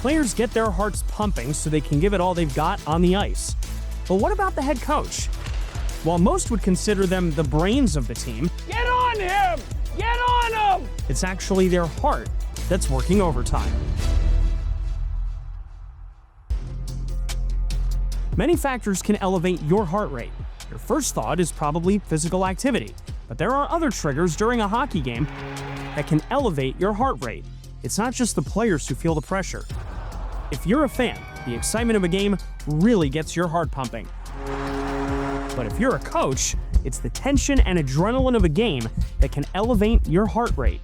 players get their hearts pumping so they can give it all they've got on the ice. But what about the head coach? While most would consider them the brains of the team, Get on him! Get on him! it's actually their heart that's working overtime. Many factors can elevate your heart rate. Your first thought is probably physical activity, but there are other triggers during a hockey game that can elevate your heart rate. It's not just the players who feel the pressure. If you're a fan, the excitement of a game really gets your heart pumping. But if you're a coach, it's the tension and adrenaline of a game that can elevate your heart rate.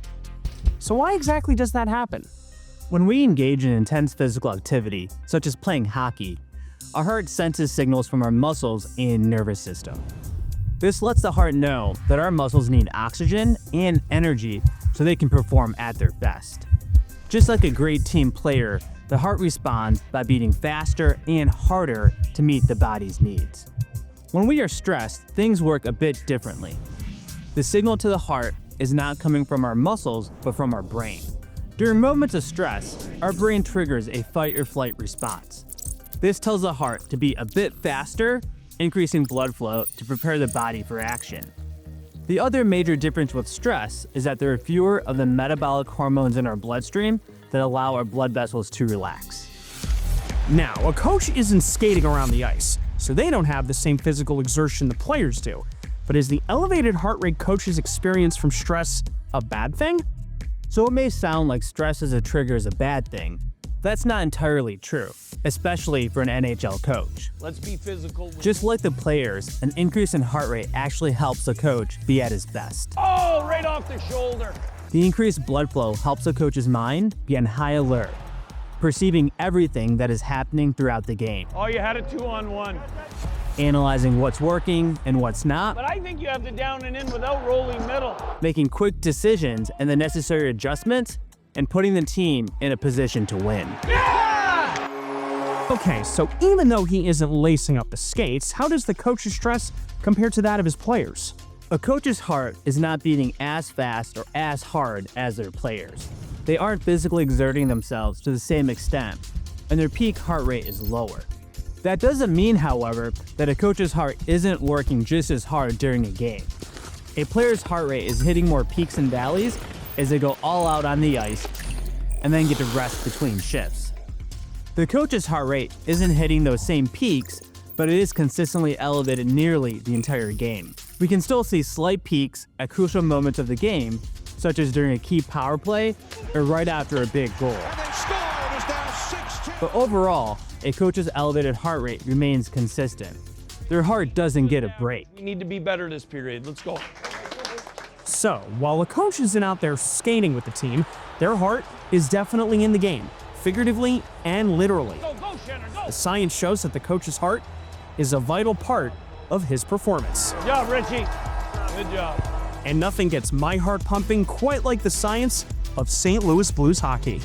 So why exactly does that happen? When we engage in intense physical activity, such as playing hockey, our heart senses signals from our muscles and nervous system. This lets the heart know that our muscles need oxygen and energy so they can perform at their best. Just like a great team player, the heart responds by beating faster and harder to meet the body's needs. When we are stressed, things work a bit differently. The signal to the heart is not coming from our muscles, but from our brain. During moments of stress, our brain triggers a fight or flight response. This tells the heart to beat a bit faster, increasing blood flow to prepare the body for action. The other major difference with stress is that there are fewer of the metabolic hormones in our bloodstream that allow our blood vessels to relax. Now, a coach isn't skating around the ice, so they don't have the same physical exertion the players do. But is the elevated heart rate coaches experience from stress a bad thing? So it may sound like stress as a trigger is a bad thing. That's not entirely true, especially for an NHL coach. Let's be physical. Just like the players, an increase in heart rate actually helps a coach be at his best. Oh, right off the shoulder. The increased blood flow helps a coach's mind be on high alert, perceiving everything that is happening throughout the game, Oh, you had a 2-on-1. analyzing what's working and what's not, But I think you have the down and in without rolling middle. making quick decisions and the necessary adjustments, and putting the team in a position to win. Okay, so even though he isn't lacing up the skates, how does the coach's stress compare to that of his players? A coach's heart is not beating as fast or as hard as their players. They aren't physically exerting themselves to the same extent, and their peak heart rate is lower. That doesn't mean, however, that a coach's heart isn't working just as hard during a game. A player's heart rate is hitting more peaks and valleys as they go all out on the ice and then get to rest between shifts. The coach's heart rate isn't hitting those same peaks, but it is consistently elevated nearly the entire game. We can still see slight peaks at crucial moments of the game, such as during a key power play or right after a big goal. But overall, a coach's elevated heart rate remains consistent. Their heart doesn't get a break. We need to be better this period. Let's go. So, while a coach isn't out there skating with the team, their heart is definitely in the game, figuratively and literally. Go, Shannon, go. The science shows that the coach's heart is a vital part of his performance. Good job, Richie. Good job. And nothing gets my heart pumping quite like the science of St. Louis Blues hockey.